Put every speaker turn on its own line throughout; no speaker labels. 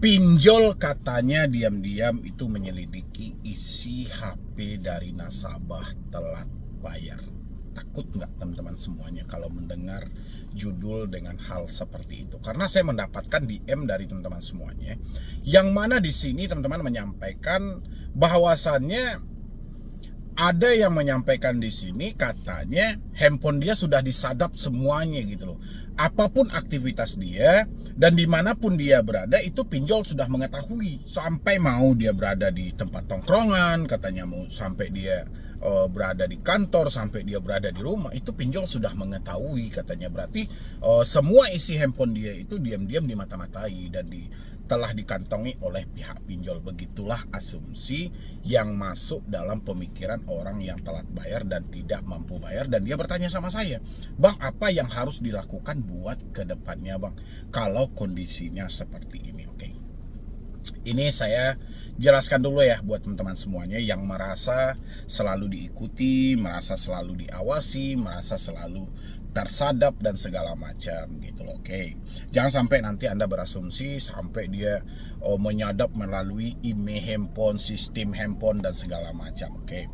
Pinjol katanya diam-diam itu menyelidiki isi HP dari nasabah telat bayar. Takut nggak teman-teman semuanya kalau mendengar judul dengan hal seperti itu? Karena saya mendapatkan DM dari teman-teman semuanya, yang mana di sini teman-teman menyampaikan bahwasannya ada yang menyampaikan di sini katanya handphone dia sudah disadap semuanya gitu loh. Apapun aktivitas dia dan dimanapun dia berada itu pinjol sudah mengetahui. Sampai mau dia berada di tempat tongkrongan, katanya mau sampai dia berada di kantor, sampai dia berada di rumah, itu pinjol sudah mengetahui katanya. Berarti semua isi handphone dia itu diam-diam dimata-matai dan telah dikantongi oleh pihak pinjol. Begitulah asumsi yang masuk dalam pemikiran orang yang telat bayar dan tidak mampu bayar. Dan dia bertanya sama saya, "Bang, apa yang harus dilakukan buat ke depannya, Bang, kalau kondisinya seperti ini?" Oke. Ini saya jelaskan dulu ya buat teman-teman semuanya yang merasa selalu diikuti, merasa selalu diawasi, merasa selalu tersadap dan segala macam gitu loh. Oke. Jangan sampai nanti Anda berasumsi sampai dia menyadap melalui email handphone, sistem handphone dan segala macam. Oke.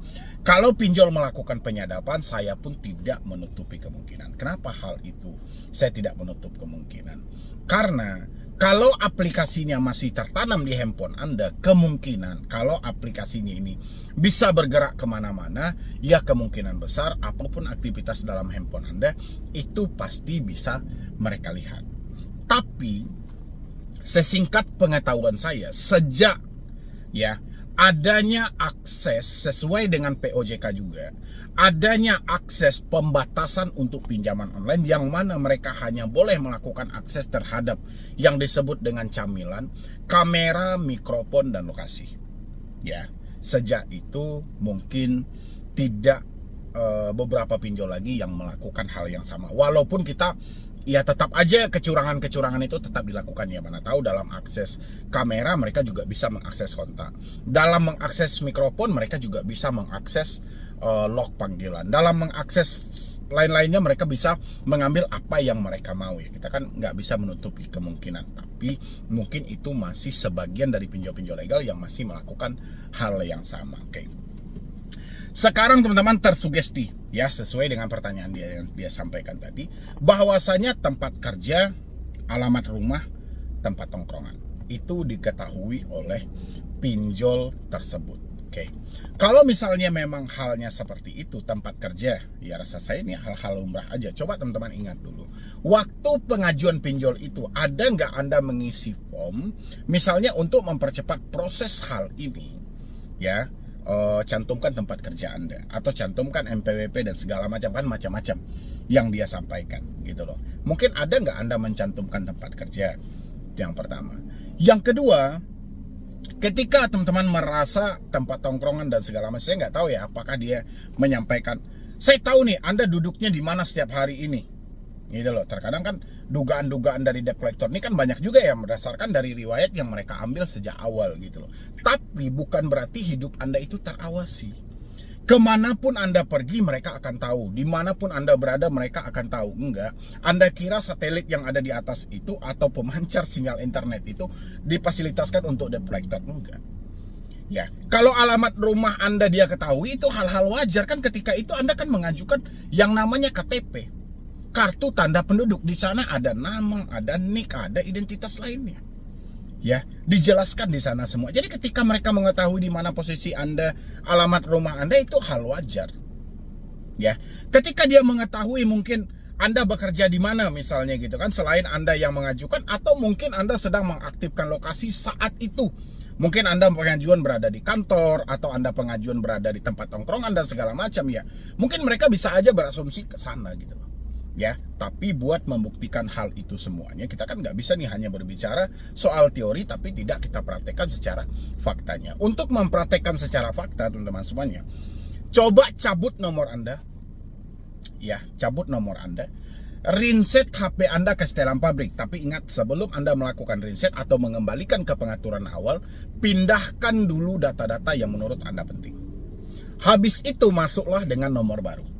Kalau pinjol melakukan penyadapan, saya pun tidak menutupi kemungkinan. Kenapa hal itu saya tidak menutup kemungkinan? Karena kalau aplikasinya masih tertanam di handphone Anda, kemungkinan kalau aplikasinya ini bisa bergerak kemana-mana, ya kemungkinan besar apapun aktivitas dalam handphone Anda, itu pasti bisa mereka lihat. Tapi, sesingkat pengetahuan saya, sejak ya adanya akses sesuai dengan POJK juga, adanya akses pembatasan untuk pinjaman online yang mana mereka hanya boleh melakukan akses terhadap yang disebut dengan camilan, kamera, mikrofon, dan lokasi. Ya, sejak itu mungkin tidak beberapa pinjol lagi yang melakukan hal yang sama. Walaupun kita ya tetap aja kecurangan-kecurangan itu tetap dilakukan, ya mana tahu dalam akses kamera mereka juga bisa mengakses kontak. Dalam mengakses mikrofon mereka juga bisa mengakses log panggilan. Dalam mengakses lain-lainnya mereka bisa mengambil apa yang mereka mau, ya. Kita kan nggak bisa menutupi kemungkinan, tapi mungkin itu masih sebagian dari pinjol-pinjol legal yang masih melakukan hal yang sama. Oke. Sekarang teman-teman tersugesti ya sesuai dengan pertanyaan yang dia sampaikan tadi, bahwasanya tempat kerja, alamat rumah, tempat tongkrongan itu diketahui oleh pinjol tersebut. Oke. Kalau misalnya memang halnya seperti itu, tempat kerja, ya rasa saya ini hal-hal lumrah aja. Coba teman-teman ingat dulu, waktu pengajuan pinjol itu ada nggak Anda mengisi form misalnya untuk mempercepat proses hal ini, ya? Cantumkan tempat kerja Anda atau cantumkan NPWP dan segala macam, kan macam-macam yang dia sampaikan gitu loh. Mungkin ada nggak Anda mencantumkan tempat kerja? Yang pertama. Yang kedua, ketika teman-teman merasa tempat tongkrongan dan segala macam, saya nggak tahu ya apakah dia menyampaikan, "Saya tahu nih Anda duduknya di mana setiap hari ini." Gitu loh. Terkadang kan dugaan-dugaan dari debt collector ini kan banyak juga ya berdasarkan dari riwayat yang mereka ambil sejak awal gitu loh. Tapi bukan berarti hidup Anda itu terawasi. Kemanapun Anda pergi mereka akan tahu. Dimanapun Anda berada mereka akan tahu. Enggak. Anda kira satelit yang ada di atas itu atau pemancar sinyal internet itu difasilitaskan untuk debt collector? Enggak. Ya, kalau alamat rumah Anda dia ketahui, itu hal-hal wajar kan. Ketika itu Anda kan mengajukan yang namanya KTP, kartu tanda penduduk. Di sana ada nama, ada NIK, ada identitas lainnya. Ya, dijelaskan di sana semua. Jadi ketika mereka mengetahui di mana posisi Anda, alamat rumah Anda, itu hal wajar. Ya, ketika dia mengetahui mungkin Anda bekerja di mana misalnya gitu kan, selain Anda yang mengajukan, atau mungkin Anda sedang mengaktifkan lokasi saat itu. Mungkin Anda pengajuan berada di kantor, atau Anda pengajuan berada di tempat tongkrongan dan segala macam, ya. Mungkin mereka bisa aja berasumsi ke sana gitu loh. Ya, tapi buat membuktikan hal itu semuanya, kita kan nggak bisa nih hanya berbicara soal teori tapi tidak kita praktekkan secara faktanya. Untuk mempraktekkan secara fakta, teman-teman semuanya, coba cabut nomor Anda, ya, cabut nomor Anda, rinset HP Anda ke setelan pabrik. Tapi ingat, sebelum Anda melakukan rinset atau mengembalikan ke pengaturan awal, pindahkan dulu data-data yang menurut Anda penting. Habis itu masuklah dengan nomor baru.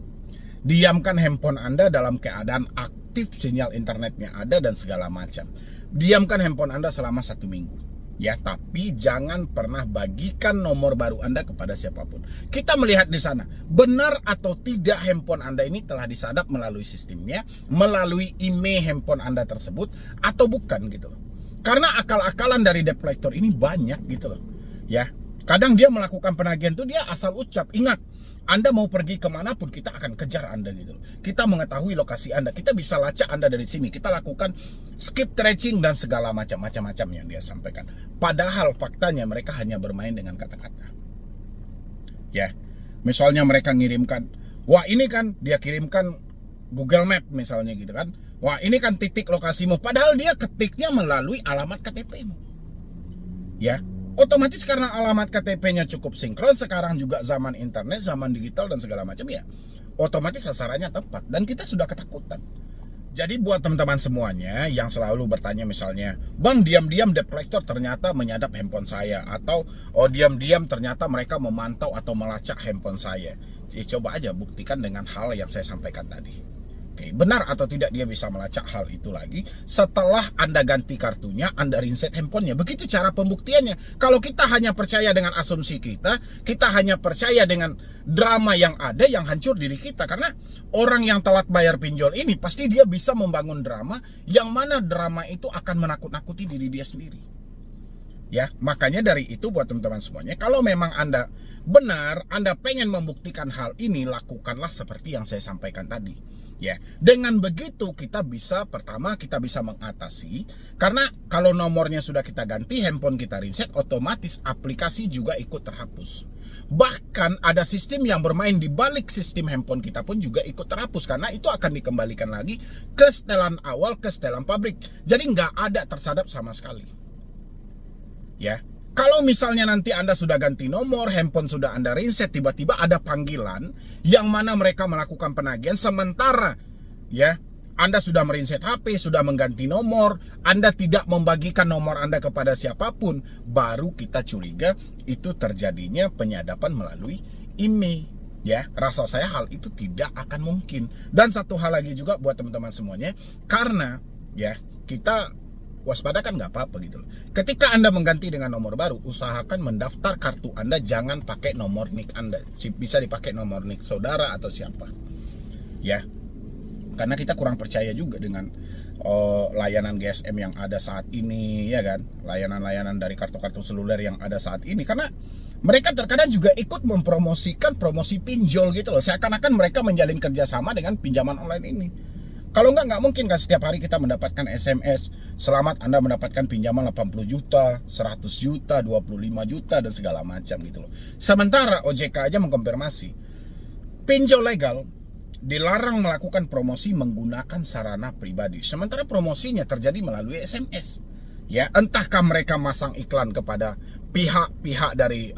Diamkan handphone Anda dalam keadaan aktif, sinyal internetnya ada dan segala macam. Diamkan handphone Anda selama 1 minggu. Ya, tapi jangan pernah bagikan nomor baru Anda kepada siapapun. Kita melihat di sana, benar atau tidak handphone Anda ini telah disadap melalui sistemnya, melalui email handphone Anda tersebut, atau bukan gitu loh. Karena akal-akalan dari debt collector ini banyak gitu loh. Ya, kadang dia melakukan penagihan itu dia asal ucap. Ingat, Anda mau pergi kemanapun, kita akan kejar Anda gitu loh. Kita mengetahui lokasi Anda, kita bisa lacak Anda dari sini. Kita lakukan skip tracing dan segala macam yang dia sampaikan. Padahal faktanya mereka hanya bermain dengan kata-kata. Ya, misalnya mereka ngirimkan, wah ini kan dia kirimkan Google Map misalnya gitu kan. Wah ini kan titik lokasimu. Padahal dia ketiknya melalui alamat KTP-mu. Ya, otomatis karena alamat KTP-nya cukup sinkron, sekarang juga zaman internet, zaman digital dan segala macam ya, otomatis sasarannya tepat dan kita sudah ketakutan. Jadi buat teman-teman semuanya yang selalu bertanya misalnya, Bang, diam-diam debt collector ternyata menyadap handphone saya, atau diam-diam ternyata mereka memantau atau melacak handphone saya. Jadi coba aja buktikan dengan hal yang saya sampaikan tadi. Oke, benar atau tidak dia bisa melacak hal itu lagi setelah Anda ganti kartunya, Anda reset handphonenya. Begitu cara pembuktiannya. Kalau kita hanya percaya dengan asumsi kita hanya percaya dengan drama yang ada, yang hancur diri kita. Karena orang yang telat bayar pinjol ini pasti dia bisa membangun drama, yang mana drama itu akan menakut-nakuti diri dia sendiri. Ya, makanya dari itu buat teman-teman semuanya, kalau memang Anda benar, Anda pengen membuktikan hal ini, lakukanlah seperti yang saya sampaikan tadi. Ya, dengan begitu pertama kita bisa mengatasi, karena kalau nomornya sudah kita ganti, handphone kita reset, otomatis aplikasi juga ikut terhapus. Bahkan ada sistem yang bermain di balik sistem handphone kita pun juga ikut terhapus, karena itu akan dikembalikan lagi ke setelan awal, ke setelan pabrik. Jadi nggak ada tersadap sama sekali. Ya, kalau misalnya nanti Anda sudah ganti nomor, handphone sudah Anda reset, tiba-tiba ada panggilan yang mana mereka melakukan penagihan, sementara ya Anda sudah mereset HP, sudah mengganti nomor, Anda tidak membagikan nomor Anda kepada siapapun, baru kita curiga itu terjadinya penyadapan melalui email. Ya, rasa saya hal itu tidak akan mungkin. Dan satu hal lagi juga buat teman-teman semuanya, karena ya kita waspada kan nggak apa-apa gitu loh. Ketika Anda mengganti dengan nomor baru, usahakan mendaftar kartu Anda, jangan pakai nomor NIK Anda. Bisa dipakai nomor NIK saudara atau siapa. Ya, karena kita kurang percaya juga dengan layanan GSM yang ada saat ini, ya kan? Layanan-layanan dari kartu-kartu seluler yang ada saat ini, karena mereka terkadang juga ikut mempromosikan promosi pinjol gitu loh. Seakan-akan mereka menjalin kerjasama dengan pinjaman online ini. Kalau nggak mungkin kan setiap hari kita mendapatkan SMS, selamat Anda mendapatkan pinjaman 80 juta, 100 juta, 25 juta, dan segala macam gitu loh. Sementara OJK aja mengkonfirmasi, pinjol legal dilarang melakukan promosi menggunakan sarana pribadi. Sementara promosinya terjadi melalui SMS. Ya, entahkah mereka masang iklan kepada pihak-pihak dari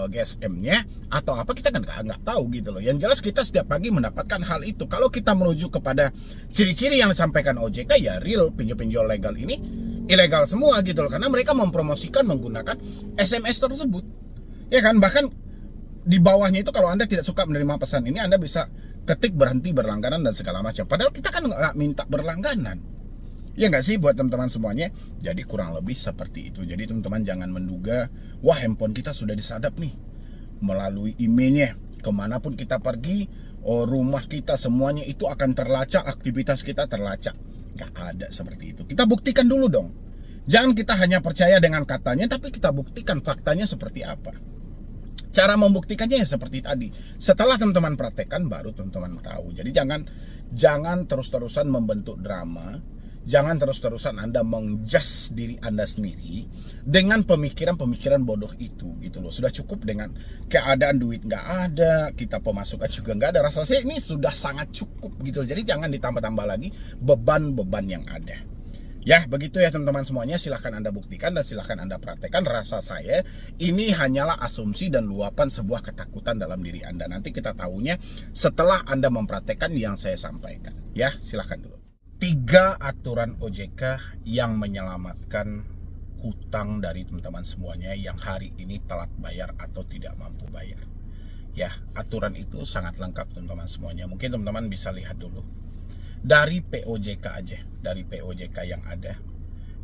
GSM-nya atau apa, kita kan nggak tahu gitu loh. Yang jelas kita setiap pagi mendapatkan hal itu. Kalau kita menuju kepada ciri-ciri yang disampaikan OJK, ya real pinjol-pinjol legal ini ilegal semua gitu loh, karena mereka mempromosikan menggunakan SMS tersebut. Ya kan, bahkan di bawahnya itu kalau Anda tidak suka menerima pesan ini, Anda bisa ketik berhenti berlangganan dan segala macam. Padahal kita kan nggak minta berlangganan. Ya nggak sih buat teman-teman semuanya? Jadi kurang lebih seperti itu. Jadi teman-teman jangan menduga, wah handphone kita sudah disadap nih melalui emailnya. Kemanapun kita pergi, rumah kita semuanya itu akan terlacak, aktivitas kita terlacak. Nggak ada seperti itu. Kita buktikan dulu dong. Jangan kita hanya percaya dengan katanya, tapi kita buktikan faktanya seperti apa. Cara membuktikannya ya seperti tadi. Setelah teman-teman praktekkan, baru teman-teman tahu. Jadi jangan terus-terusan membentuk drama. Jangan terus-terusan Anda mengjudge diri Anda sendiri dengan pemikiran-pemikiran bodoh itu gitu loh. Sudah cukup dengan keadaan duit nggak ada, kita pemasukan juga nggak ada. Rasa saya ini sudah sangat cukup gitu. Jadi jangan ditambah-tambah lagi beban-beban yang ada. Ya, begitu ya teman-teman semuanya. Silahkan Anda buktikan dan silahkan Anda praktekkan. Rasa saya ini hanyalah asumsi dan luapan sebuah ketakutan dalam diri Anda. Nanti kita tahunya setelah Anda mempraktekkan yang saya sampaikan. Ya, silahkan dulu. 3 aturan OJK yang menyelamatkan hutang dari teman-teman semuanya yang hari ini telat bayar atau tidak mampu bayar. Ya, aturan itu sangat lengkap teman-teman semuanya. Mungkin teman-teman bisa lihat dulu. Dari POJK aja, dari POJK yang ada.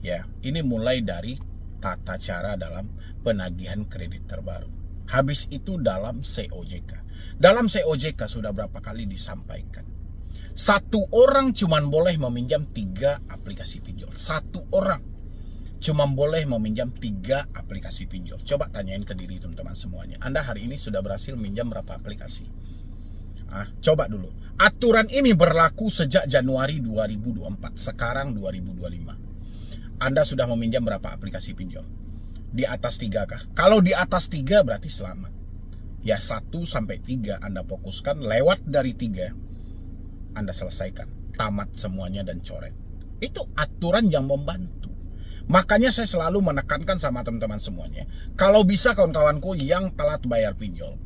Ya, ini mulai dari tata cara dalam penagihan kredit terbaru. Habis itu dalam COJK. Dalam COJK sudah berapa kali disampaikan. Satu orang cuman boleh meminjam 3 aplikasi pinjol. Satu orang cuman boleh meminjam 3 aplikasi pinjol. Coba tanyain ke diri teman-teman semuanya. Anda hari ini sudah berhasil minjam berapa aplikasi? Coba dulu. Aturan ini berlaku sejak Januari 2024. Sekarang 2025. Anda sudah meminjam berapa aplikasi pinjol? Di atas 3 kah? Kalau di atas 3 berarti selamat. Ya 1 sampai 3 Anda fokuskan, lewat dari 3 Anda selesaikan. Tamat semuanya dan coret. Itu aturan yang membantu. Makanya saya selalu menekankan sama teman-teman semuanya. Kalau bisa kawan-kawanku yang telat bayar pinjol,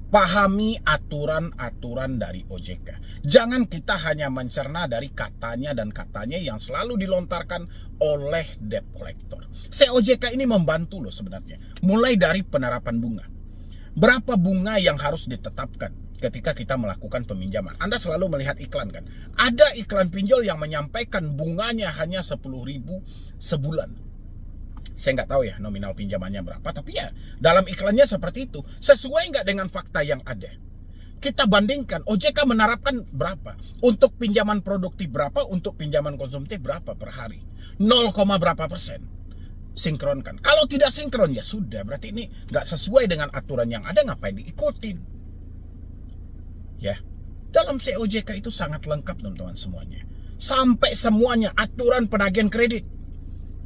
pahami aturan-aturan dari OJK. Jangan kita hanya mencerna dari katanya dan katanya yang selalu dilontarkan oleh debt collector. COJK ini membantu loh sebenarnya. Mulai dari penerapan bunga. Berapa bunga yang harus ditetapkan ketika kita melakukan peminjaman? Anda selalu melihat iklan kan? Ada iklan pinjol yang menyampaikan bunganya hanya 10.000 sebulan. Saya nggak tahu ya nominal pinjamannya berapa, tapi ya dalam iklannya seperti itu. Sesuai nggak dengan fakta yang ada? Kita bandingkan, OJK menerapkan berapa? Untuk pinjaman produktif berapa? Untuk pinjaman konsumtif berapa per hari? 0, berapa persen? Sinkronkan. Kalau tidak sinkron ya sudah, berarti ini nggak sesuai dengan aturan yang ada, ngapain diikutin? Ya, dalam COJK itu sangat lengkap teman-teman semuanya. Sampai semuanya aturan penagihan kredit.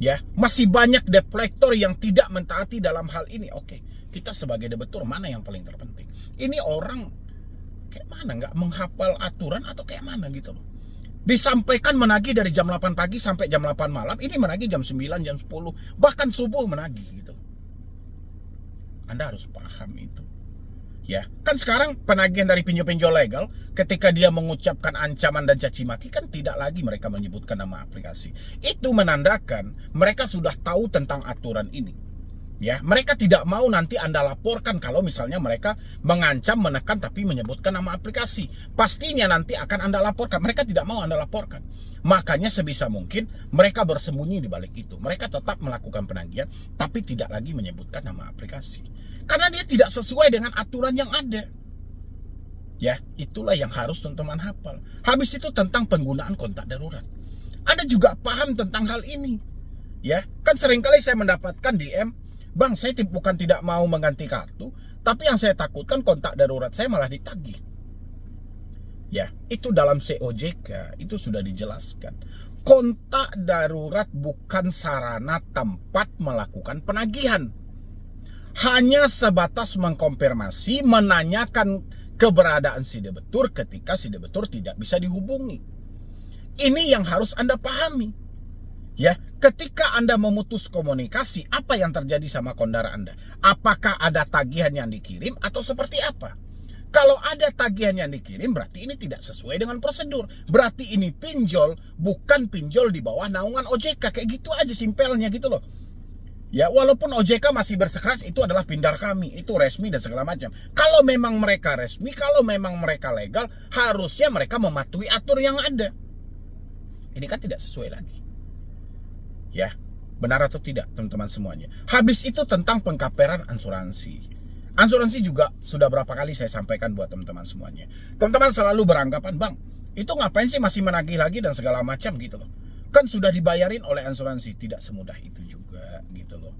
Ya, masih banyak debt collector yang tidak mentaati dalam hal ini. Oke, kita sebagai debitur mana yang paling terpenting? Ini orang kayak mana, nggak menghafal aturan atau kayak mana gitu loh. Disampaikan menagih dari jam 8 pagi sampai jam 8 malam, ini menagih jam 9, jam 10, bahkan subuh menagih gitu. Anda harus paham itu. Ya, kan sekarang penagihan dari pinjol-pinjol legal, ketika dia mengucapkan ancaman dan caci maki, kan tidak lagi mereka menyebutkan nama aplikasi. Itu menandakan mereka sudah tahu tentang aturan ini. Ya, mereka tidak mau nanti Anda laporkan kalau misalnya mereka mengancam, menekan tapi menyebutkan nama aplikasi. Pastinya nanti akan Anda laporkan. Mereka tidak mau Anda laporkan. Makanya sebisa mungkin mereka bersembunyi di balik itu. Mereka tetap melakukan penagihan tapi tidak lagi menyebutkan nama aplikasi. Karena dia tidak sesuai dengan aturan yang ada. Ya, itulah yang harus teman-teman hafal. Habis itu tentang penggunaan kontak darurat. Anda juga paham tentang hal ini. Ya, kan seringkali saya mendapatkan DM, "Bang, saya bukan tidak mau mengganti kartu, tapi yang saya takutkan kontak darurat saya malah ditagih." Ya, itu dalam COJK itu sudah dijelaskan. Kontak darurat bukan sarana tempat melakukan penagihan. Hanya sebatas mengkonfirmasi, menanyakan keberadaan si debitur ketika si debitur tidak bisa dihubungi. Ini yang harus Anda pahami. Ya, ketika Anda memutus komunikasi, apa yang terjadi sama kondara Anda? Apakah ada tagihan yang dikirim atau seperti apa? Kalau ada tagihan yang dikirim, berarti ini tidak sesuai dengan prosedur. Berarti ini pinjol, bukan pinjol di bawah naungan OJK. Kayak gitu aja simpelnya gitu loh. Ya, walaupun OJK masih bersikeras itu adalah pindar kami, itu resmi dan segala macam. Kalau memang mereka resmi, kalau memang mereka legal, harusnya mereka mematuhi aturan yang ada. Ini kan tidak sesuai lagi. Ya, benar atau tidak teman-teman semuanya. Habis itu tentang pengkaperan asuransi. Asuransi juga sudah berapa kali saya sampaikan buat teman-teman semuanya. Teman-teman selalu beranggapan, "Bang, itu ngapain sih masih menagih lagi dan segala macam gitu loh. Kan sudah dibayarin oleh asuransi." Tidak semudah itu juga gitu loh.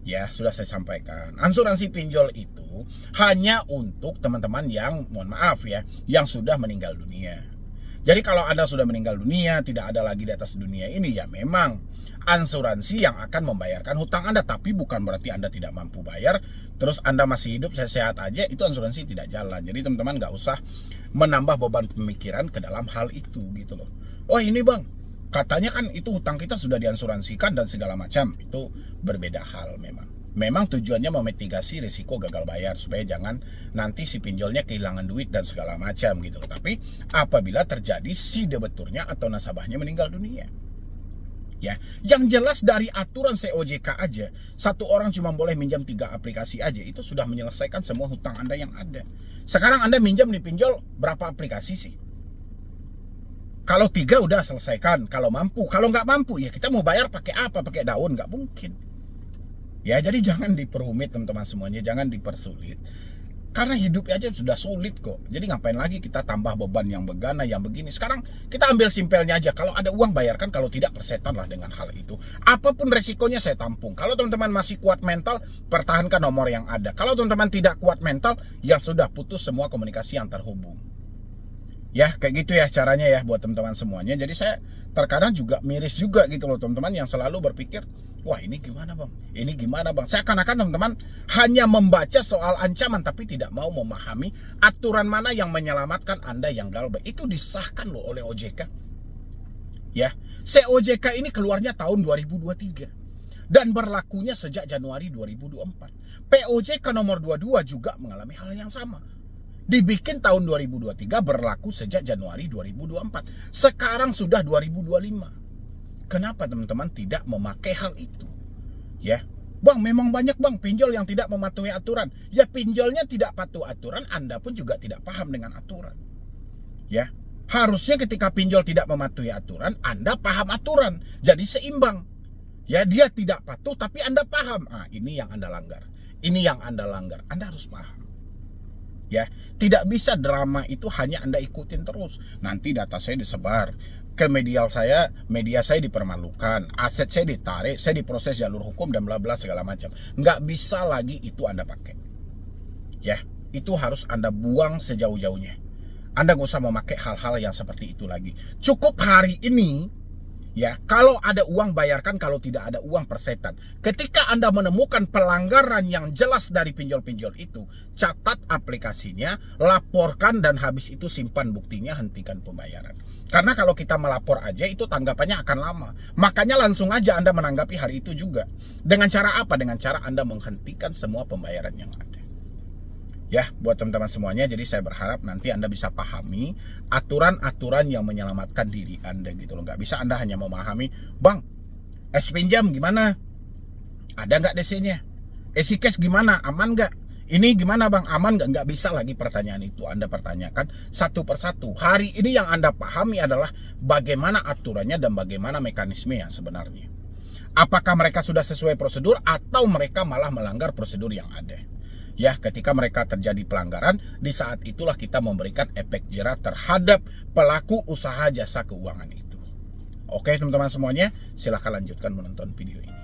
Ya, sudah saya sampaikan. Asuransi pinjol itu hanya untuk teman-teman yang, mohon maaf ya, yang sudah meninggal dunia. Jadi kalau Anda sudah meninggal dunia, tidak ada lagi di atas dunia ini, ya memang asuransi yang akan membayarkan hutang Anda. Tapi bukan berarti Anda tidak mampu bayar, terus Anda masih hidup, sehat aja, itu asuransi tidak jalan. Jadi teman-teman nggak usah menambah beban pemikiran ke dalam hal itu gitu loh. "Oh ini bang, katanya kan itu hutang kita sudah diasuransikan dan segala macam." Itu berbeda hal memang. Memang tujuannya memitigasi risiko gagal bayar supaya jangan nanti si pinjolnya kehilangan duit dan segala macam gitu. Tapi apabila terjadi si debiturnya atau nasabahnya meninggal dunia. Ya, yang jelas dari aturan COJK aja, satu orang cuma boleh minjam 3 aplikasi aja, itu sudah menyelesaikan semua hutang Anda yang ada. Sekarang Anda minjam di pinjol berapa aplikasi sih? Kalau 3 udah selesaikan, kalau mampu. Kalau nggak mampu, ya kita mau bayar pakai apa? Pakai daun? Nggak mungkin. Ya, jadi jangan diperumit teman-teman semuanya, jangan dipersulit. Karena hidup aja sudah sulit kok. Jadi ngapain lagi kita tambah beban yang begana, yang begini. Sekarang kita ambil simpelnya aja. Kalau ada uang bayarkan, kalau tidak persetan lah dengan hal itu. Apapun resikonya saya tampung. Kalau teman-teman masih kuat mental, pertahankan nomor yang ada. Kalau teman-teman tidak kuat mental, ya sudah, putus semua komunikasi yang terhubung. Ya, kayak gitu ya caranya ya buat teman-teman semuanya. Jadi saya terkadang juga miris juga gitu loh teman-teman yang selalu berpikir, wah ini gimana bang? Ini gimana bang? Saya akan teman-teman hanya membaca soal ancaman tapi tidak mau memahami aturan mana yang menyelamatkan Anda yang galbah. Itu disahkan loh oleh OJK. Ya, COJK ini keluarnya tahun 2023 dan berlakunya sejak Januari 2024. POJK nomor 22 juga mengalami hal yang sama. Dibikin tahun 2023, berlaku sejak Januari 2024. Sekarang sudah 2025. Kenapa teman-teman tidak memakai hal itu? Ya, bang, memang banyak bang pinjol yang tidak mematuhi aturan. Ya, pinjolnya tidak patuh aturan, Anda pun juga tidak paham dengan aturan. Ya, harusnya ketika pinjol tidak mematuhi aturan, Anda paham aturan. Jadi seimbang. Ya, dia tidak patuh tapi Anda paham. Ah, ini yang Anda langgar. Ini yang Anda langgar. Anda harus paham. Ya, tidak bisa drama itu hanya Anda ikutin terus. Nanti data saya disebar ke media saya dipermalukan, aset saya ditarik, saya diproses jalur hukum dan bla bla segala macam. Nggak bisa lagi itu Anda pakai. Ya, itu harus Anda buang sejauh-jauhnya. Anda nggak usah memakai hal-hal yang seperti itu lagi. Cukup hari ini. Ya, kalau ada uang bayarkan, kalau tidak ada uang persetan. Ketika Anda menemukan pelanggaran yang jelas dari pinjol-pinjol itu, catat aplikasinya, laporkan, dan habis itu simpan buktinya, hentikan pembayaran. Karena kalau kita melapor aja itu tanggapannya akan lama. Makanya langsung aja Anda menanggapi hari itu juga. Dengan cara apa? Dengan cara Anda menghentikan semua pembayaran yang ada. Ya, buat teman-teman semuanya, jadi saya berharap nanti Anda bisa pahami aturan-aturan yang menyelamatkan diri Anda gitu loh. Nggak bisa Anda hanya memahami, bang, pinjam gimana? Ada nggak DC-nya? Cash gimana? Aman nggak? Ini gimana bang? Aman nggak? Nggak bisa lagi pertanyaan itu Anda pertanyakan satu persatu. Hari ini yang Anda pahami adalah bagaimana aturannya dan bagaimana mekanisme yang sebenarnya. Apakah mereka sudah sesuai prosedur atau mereka malah melanggar prosedur yang ada? Ya, ketika mereka terjadi pelanggaran, di saat itulah kita memberikan efek jera terhadap pelaku usaha jasa keuangan itu. Oke teman-teman semuanya, silahkan lanjutkan menonton video ini.